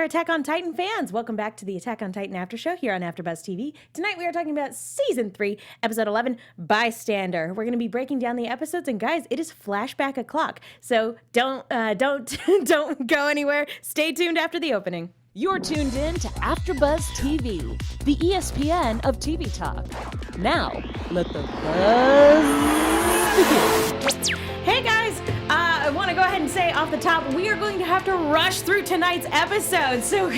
Attack on Titan fans, welcome back to the Attack on Titan After Show here on AfterBuzz TV. Tonight we are talking about Season 3, Episode 11, Bystander. We're going to be breaking down the episodes, and guys, it is flashback o'clock, so don't go anywhere. Stay tuned after the opening. You're tuned in to AfterBuzz TV, the ESPN of TV talk. Now, let the buzz begin. Hey guys, I want to go ahead and say off the top, we are going to have to rush through tonight's episode. So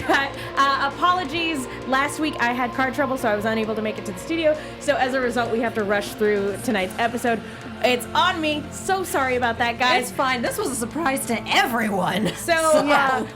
apologies, last week I had car trouble, so I was unable to make it to the studio. So as a result, we have to rush through tonight's episode. It's on me. So sorry about that, guys. It's fine. This was a surprise to everyone. So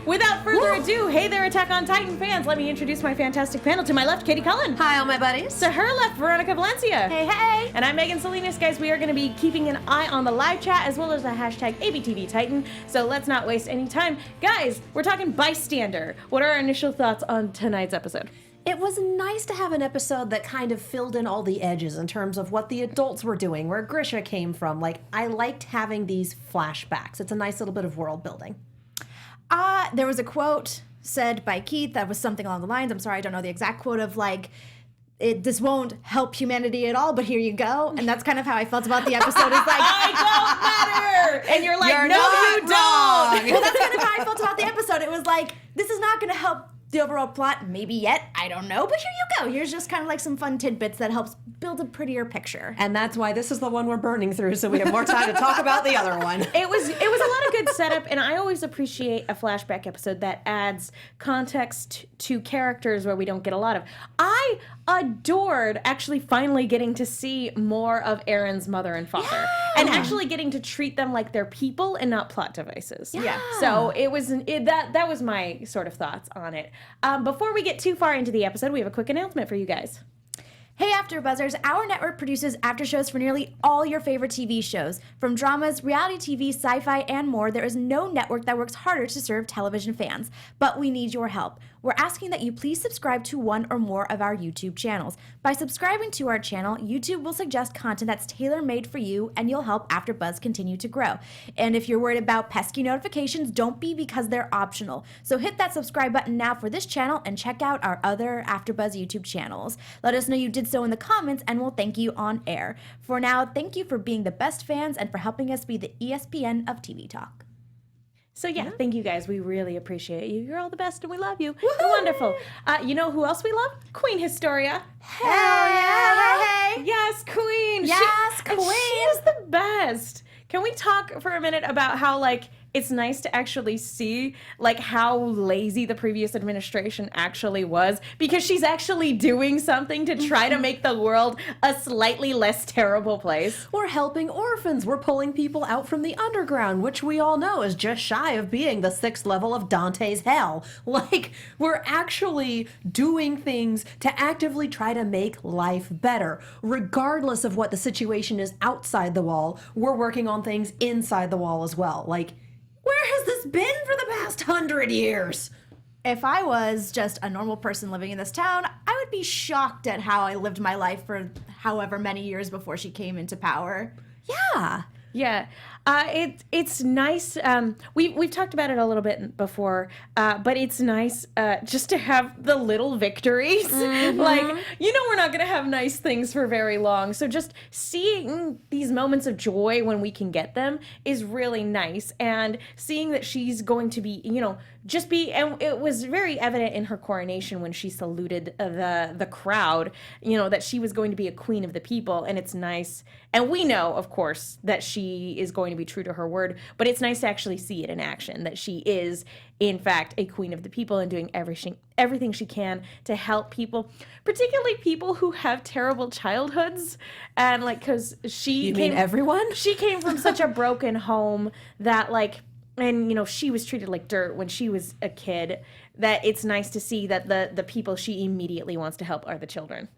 without further ado, hey there, Attack on Titan fans. Let me introduce my fantastic panel. To my left, Katie Cullen. Hi, all my buddies. To her left, Veronica Valencia. Hey, hey. And I'm Megan Salinas, guys. We are going to be keeping an eye on the live chat as well as the hashtag ABTVTitan. So let's not waste any time. Guys, we're talking Bystander. What are our initial thoughts on tonight's episode? It was nice to have an episode that kind of filled in all the edges in terms of what the adults were doing, where Grisha came from. Like, I liked having these flashbacks. It's a nice little bit of world building. There was a quote said by Keith that was something along the lines, I'm sorry, I don't know the exact quote, of like, this won't help humanity at all, but here you go. And that's kind of how I felt about the episode. It's like, I don't matter! And you're like, You're no, not you don't! well, that's kind of how I felt about the episode. It was like, this is not going to help the overall plot, maybe yet, I don't know, but here you go. Here's just kind of like some fun tidbits that helps build a prettier picture. And that's why this is the one we're burning through, so we have more time to talk about the other one. It was a lot of good setup, and I always appreciate a flashback episode that adds context to characters where we don't get a lot of. I adored actually finally getting to see more of Eren's mother and father, and actually getting to treat them like they're people and not plot devices. Yeah. So that was my sort of thoughts on it. Before we get too far into the episode, we have a quick announcement for you guys. Hey AfterBuzzers, our network produces after shows for nearly all your favorite TV shows. From dramas, reality TV, sci-fi, and more, there is no network that works harder to serve television fans. But we need your help. We're asking that you please subscribe to one or more of our YouTube channels. By subscribing to our channel, YouTube will suggest content that's tailor-made for you, and you'll help AfterBuzz continue to grow. And if you're worried about pesky notifications, don't be, because they're optional. So hit that subscribe button now for this channel and check out our other AfterBuzz YouTube channels. Let us know you did so in the comments, and we'll thank you on air. For now, thank you for being the best fans and for helping us be the ESPN of TV talk. So thank you guys. We really appreciate you. You're all the best and we love you. You're wonderful. You know who else we love? Queen Historia. Hell yeah! Hey! Yes, Queen. Yes, Queen. She is the best. Can we talk for a minute about how, like, it's nice to actually see, like, how lazy the previous administration actually was, because she's actually doing something to try to make the world a slightly less terrible place. We're helping orphans. We're pulling people out from the underground, which we all know is just shy of being the 6th level of Dante's hell. Like, we're actually doing things to actively try to make life better. Regardless of what the situation is outside the wall, we're working on things inside the wall as well. Like, where has this been for the past 100 years? If I was just a normal person living in this town, I would be shocked at how I lived my life for however many years before she came into power. Yeah. Yeah, it's nice. We've talked about it a little bit before, but it's nice just to have the little victories. Mm-hmm. Like, we're not gonna have nice things for very long. So just seeing these moments of joy when we can get them is really nice. And seeing that she's going to be, and it was very evident in her coronation when she saluted the crowd, that she was going to be a queen of the people, and it's nice. And we know, of course, that she is going to be true to her word, but it's nice to actually see it in action, that she is, in fact, a queen of the people and doing everything she can to help people, particularly people who have terrible childhoods. And, like, because she mean everyone? She came from such a broken home that, like, and, she was treated like dirt when she was a kid, that it's nice to see that the people she immediately wants to help are the children.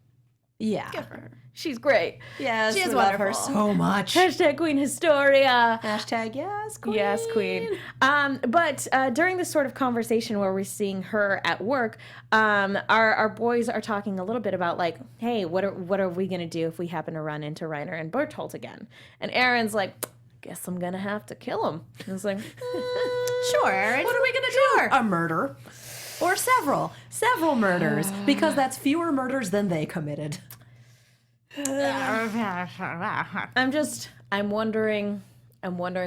Yeah. Good for her. She's great. Yes, She is we love her wonderful. so much. Hashtag Queen Historia. Hashtag yes, queen. Yes, Queen. But during this sort of conversation where we're seeing her at work, our boys are talking a little bit about, like, hey, what are we going to do if we happen to run into Reiner and Bertolt again? And Eren's like, guess I'm going to have to kill him. And it's like, Sure. What are we going to do? A murder. Or several murders, because that's fewer murders than they committed. I'm wondering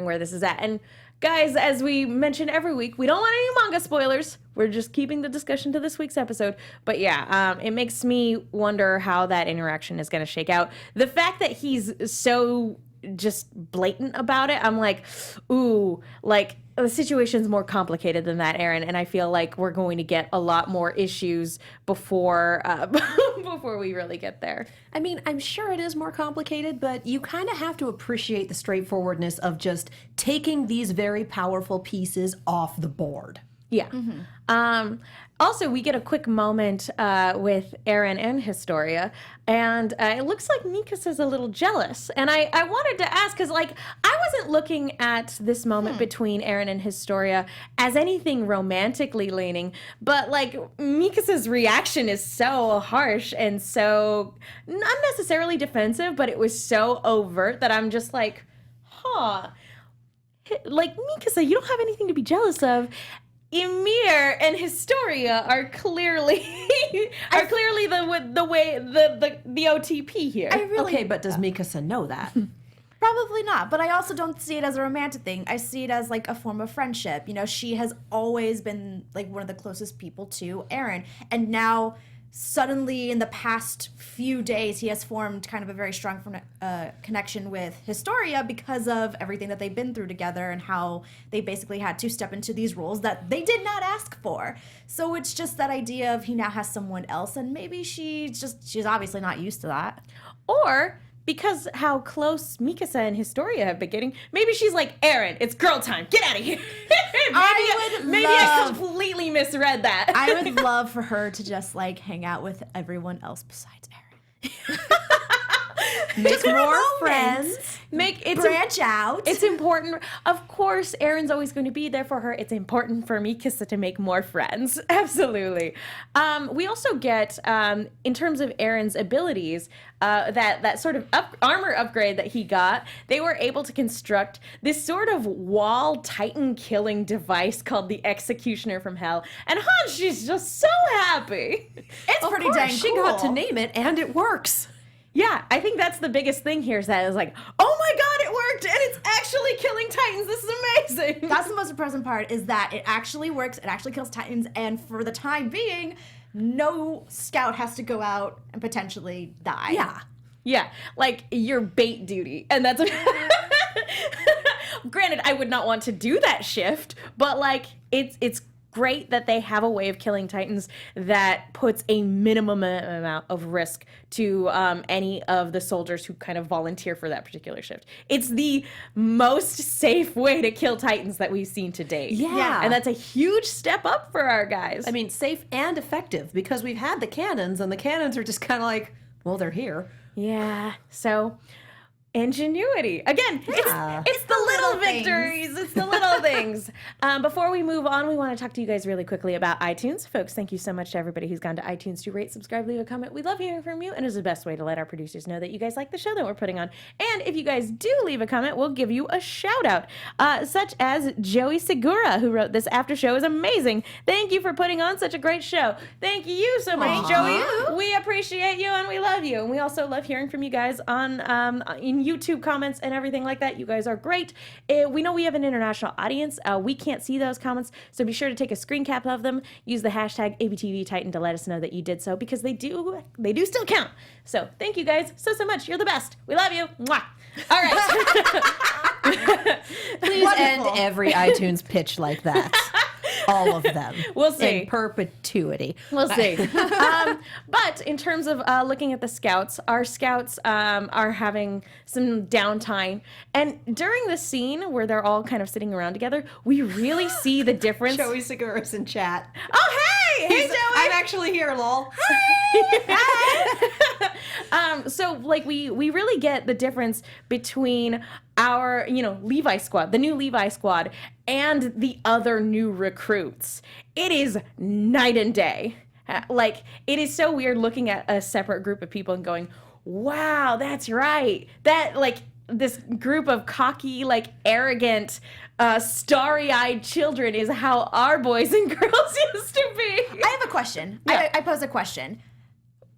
where this is at. And guys, as we mention every week, we don't want any manga spoilers. We're just keeping the discussion to this week's episode. But yeah, it makes me wonder how that interaction is going to shake out. The fact that he's so just blatant about it, I'm like, ooh, like the situation's more complicated than that, Eren, and I feel like we're going to get a lot more issues before before we really get there. I mean, I'm sure it is more complicated, but you kind of have to appreciate the straightforwardness of just taking these very powerful pieces off the board. Yeah. Also, we get a quick moment with Eren and Historia, and it looks like Mikasa's a little jealous. And I wanted to ask, because, like, I wasn't looking at this moment between Eren and Historia as anything romantically leaning, but, like, Mikasa's reaction is so harsh and so, not necessarily defensive, but it was so overt that I'm just like, like, Mikasa, you don't have anything to be jealous of. Ymir and Historia are clearly the OTP here. Okay, but does Mikasa know that? Probably not, but I also don't see it as a romantic thing. I see it as like a form of friendship. You know, she has always been like one of the closest people to Eren, and now suddenly in the past few days he has formed kind of a very strong connection with Historia because of everything that they've been through together and how they basically had to step into these roles that they did not ask for. So it's just that idea of he now has someone else, and maybe she's obviously not used to that. Or because how close Mikasa and Historia have been getting, maybe she's like, Eren, it's girl time, get out of here. maybe I completely misread that. I would love for her to just like hang out with everyone else besides Eren. Make more friends. Branch out. It's important. Of course, Eren's always going to be there for her. It's important for Mikasa to make more friends. Absolutely. We also get, in terms of Eren's abilities, that sort of armor upgrade that he got, they were able to construct this sort of wall titan killing device called the Executioner from Hell. And Hanshi's just so happy. It's pretty dang cool. She got to name it, and it works. Yeah, I think that's the biggest thing here is that it's like, oh my god, it worked, and it's actually killing titans. This is amazing. That's the most impressive part, is that it actually works, it actually kills titans, and for the time being, no scout has to go out and potentially die. Yeah, like your bait duty, and that's granted, I would not want to do that shift, but like it's great that they have a way of killing titans that puts a minimum amount of risk to any of the soldiers who kind of volunteer for that particular shift. It's the most safe way to kill titans that we've seen to date. Yeah. And that's a huge step up for our guys. I mean, safe and effective, because we've had the cannons, and the cannons are just kind of like, well, they're here. Yeah. So ingenuity. Again, it's the little victories. It's the little things. Before we move on, we want to talk to you guys really quickly about iTunes. Folks, thank you so much to everybody who's gone to iTunes to rate, subscribe, leave a comment. We love hearing from you, and it's the best way to let our producers know that you guys like the show that we're putting on. And if you guys do leave a comment, we'll give you a shout out, such as Joey Segura, who wrote, "This after show is amazing. Thank you for putting on such a great show." Thank you so much, Joey. We appreciate you and we love you. And we also love hearing from you guys on in YouTube comments and everything like that. You guys are great. We know we have an international audience. We can't see those comments, so be sure to take a screen cap of them. Use the hashtag ABTVTitan to let us know that you did so, because they do still count. So thank you guys so much. You're the best. We love you. Mwah. All right. Please end every iTunes pitch like that. All of them. We'll see. In perpetuity. We'll see. But in terms of looking at the scouts, our scouts are having some downtime. And during the scene where they're all kind of sitting around together, we really see the difference. Joey Segura's in chat. Oh, hey! Hey, Joey! I'm actually here, lol. So, like, we really get the difference between our, Levi squad, the new Levi squad, and the other new recruits. It is night and day. Like, it is so weird looking at a separate group of people and going, wow, that's right. That, like, this group of cocky, like arrogant, starry-eyed children is how our boys and girls used to be. I have a question. Yeah. I pose a question.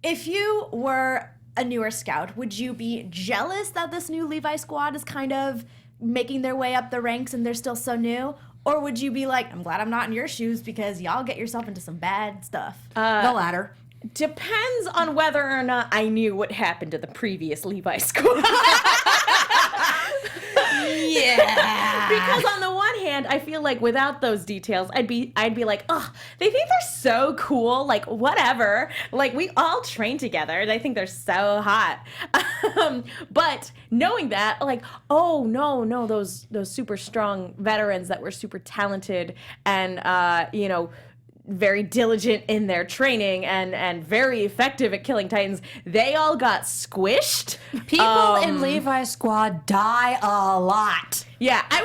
If you were a newer scout, would you be jealous that this new Levi squad is kind of making their way up the ranks and they're still so new? Or would you be like, I'm glad I'm not in your shoes because y'all get yourself into some bad stuff? The latter. Depends on whether or not I knew what happened to the previous Levi squad. Yeah. Because on the one hand, I feel like without those details, I'd be like, oh, they think they're so cool. Like, whatever. Like, we all train together. They think they're so hot. But knowing that, like, oh, no, those super strong veterans that were super talented and, very diligent in their training and very effective at killing Titans, they all got squished. People in Levi's squad die a lot. Yeah, I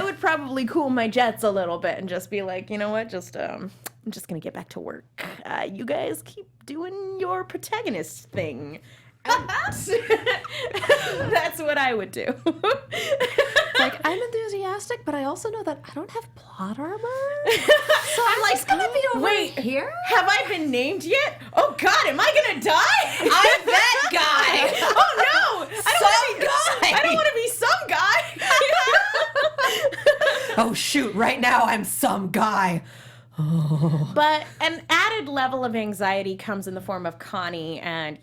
would probably cool my jets a little bit and just be like, you know what, I'm just gonna get back to work. You guys keep doing your protagonist thing. That's what I would do. Like, I'm enthusiastic, but I also know that I don't have plot armor. So I'm like, gonna be over here? Have I been named yet? Oh God, am I gonna die? I'm that guy. Oh no! I don't want to be some guy. Oh shoot, right now I'm some guy. But an added level of anxiety comes in the form of Connie and,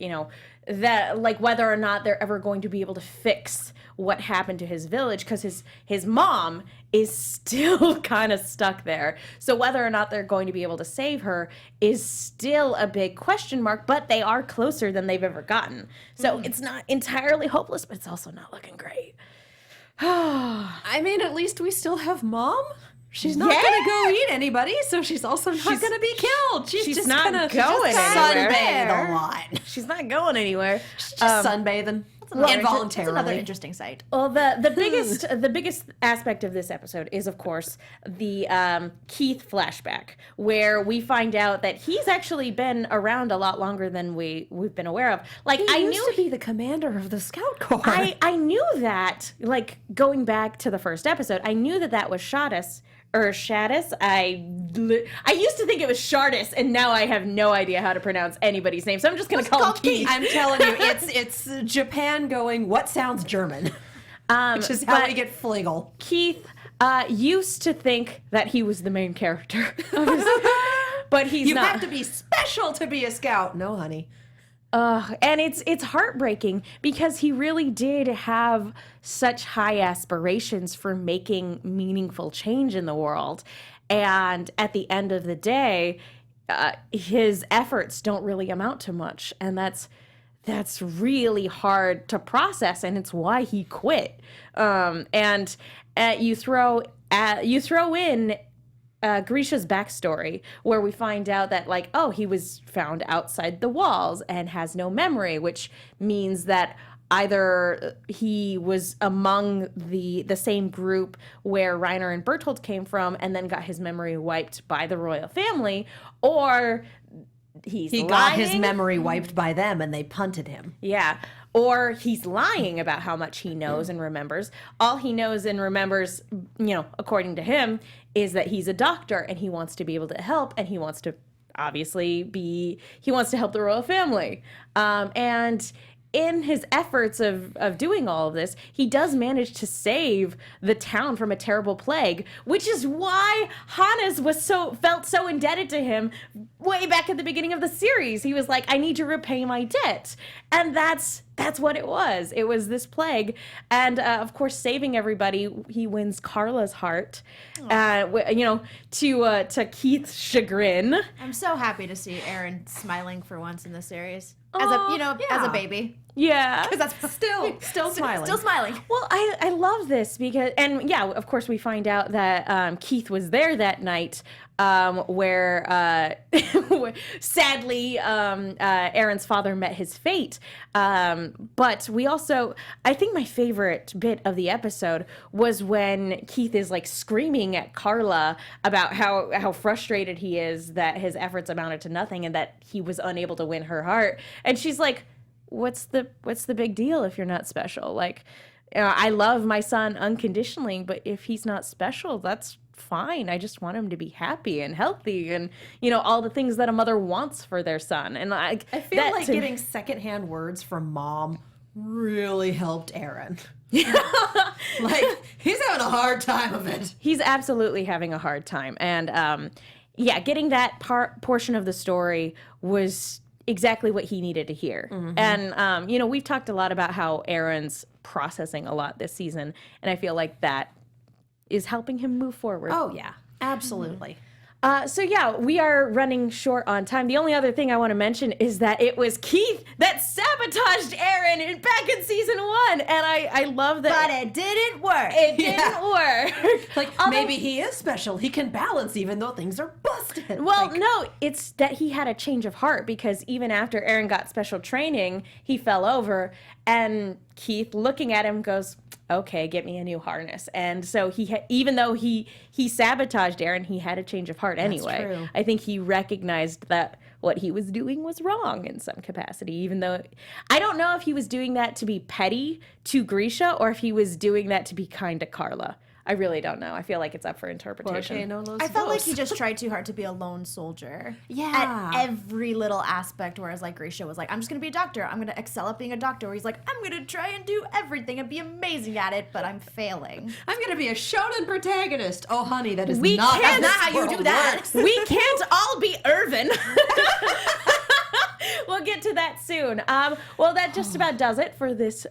that, like, whether or not they're ever going to be able to fix what happened to his village, because his mom is still kind of stuck there. So whether or not they're going to be able to save her is still a big question mark, but they are closer than they've ever gotten. So it's not entirely hopeless, but it's also not looking great. I mean, at least we still have Mom. She's not gonna go eat anybody, so she's also not gonna be killed. She's just not gonna going sunbathe anywhere. a lot. She's not going anywhere. She's just sunbathing involuntarily. That's another interesting sight. Well, the biggest aspect of this episode is, of course, the Keith flashback, where we find out that he's actually been around a lot longer than we've been aware of. Like, He used to be the commander of the Scout Corps. I knew that, like, going back to the first episode, I knew that was Shadis. Or Shadis. I used to think it was Shardis, and now I have no idea how to pronounce anybody's name, so I'm just going to call him Keith. I'm telling you, it's Japan going, what sounds German? Which is how we get Fligel. Keith used to think that he was the main character. But he's not. You have to be special to be a scout. No, honey. And it's heartbreaking because he really did have such high aspirations for making meaningful change in the world. And at the end of the day, his efforts don't really amount to much. And that's really hard to process. And it's why he quit. And you throw in Grisha's backstory, where we find out that, like, oh, he was found outside the walls and has no memory, which means that either he was among the same group where Reiner and Bertolt came from and then got his memory wiped by the royal family, or he got his memory wiped by them and they punted him. Yeah. Or he's lying about how much he knows and remembers. All he knows and remembers, according to him, is that he's a doctor and he wants to be able to help, and he wants to help the royal family. And in his efforts of doing all of this, he does manage to save the town from a terrible plague, which is why Hannes felt so indebted to him way back at the beginning of the series. He was like, I need to repay my debt. And that's what it was. It was this plague. And of course, saving everybody, he wins Carla's heart, to Keith's chagrin. I'm so happy to see Eren smiling for once in this series. As a baby. Yeah. Because that's Still smiling. Still smiling. Well, I love this because, and yeah, of course we find out that Keith was there that night, where sadly Eren's father met his fate. But we also, I think my favorite bit of the episode was when Keith is like screaming at Carla about how frustrated he is that his efforts amounted to nothing and that he was unable to win her heart. And she's like, what's the big deal if you're not special? Like, I love my son unconditionally, but if he's not special, that's fine. I just want him to be happy and healthy and, all the things that a mother wants for their son. And I feel like getting secondhand words from mom really helped Eren. Like, he's having a hard time of it. He's absolutely having a hard time. And getting that portion of the story was exactly what he needed to hear. And, we've talked a lot about how Eren's processing a lot this season, and I feel like that is helping him move forward. Oh, yeah, absolutely. We are running short on time. The only other thing I want to mention is that it was Keith that sabotaged Eren back in season 1, and I love that. But it didn't work. It didn't work. Like, maybe he is special. He can balance even though things are busted. Well, no, it's that he had a change of heart, because even after Eren got special training, he fell over, and Keith, looking at him, goes, okay, get me a new harness. And so even though he sabotaged Eren, he had a change of heart anyway. That's true. I think he recognized that what he was doing was wrong in some capacity, even though I don't know if he was doing that to be petty to Grisha or if he was doing that to be kind to Carla. I really don't know. I feel like it's up for interpretation. I felt like he just tried too hard to be a lone soldier. Yeah. At every little aspect, whereas like Grisha was like, I'm just going to be a doctor. I'm going to excel at being a doctor. Where he's like, I'm going to try and do everything and be amazing at it, but I'm failing. I'm going to be a shonen protagonist. Oh, honey, that is We not, can't- that's Not how you do that. We can't all be Irvin. We'll get to that soon. Well, that just about does it for this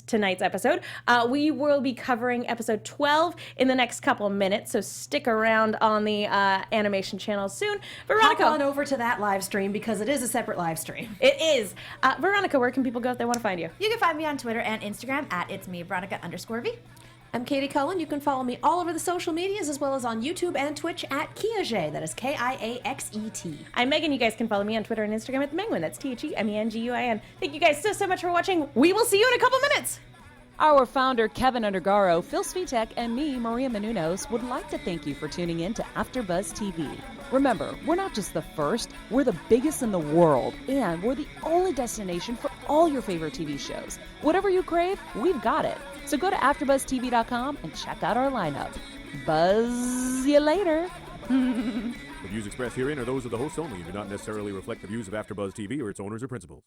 tonight's episode. We will be covering episode 12 in the next couple of minutes, so stick around on the animation channel soon. Veronica, Hop on over to that live stream because it is a separate live stream. it is. Veronica, where can people go if they want to find you? You can find me on Twitter and Instagram at it's me, Veronica_V. I'm Katie Cullen. You can follow me all over the social medias as well as on YouTube and Twitch at Kiaxet. That is Kiaxet. I'm Megan. You guys can follow me on Twitter and Instagram at themenguin. That's TheMenguin. Thank you guys so much for watching. We will see you in a couple minutes. Our founder, Kevin Undergaro, Phil Svitek, and me, Maria Menounos, would like to thank you for tuning in to AfterBuzz TV. Remember, we're not just the first, we're the biggest in the world, and we're the only destination for all your favorite TV shows. Whatever you crave, we've got it. So go to AfterBuzzTV.com and check out our lineup. Buzz you later. The views expressed herein are those of the hosts only and do not necessarily reflect the views of AfterBuzz TV or its owners or principals.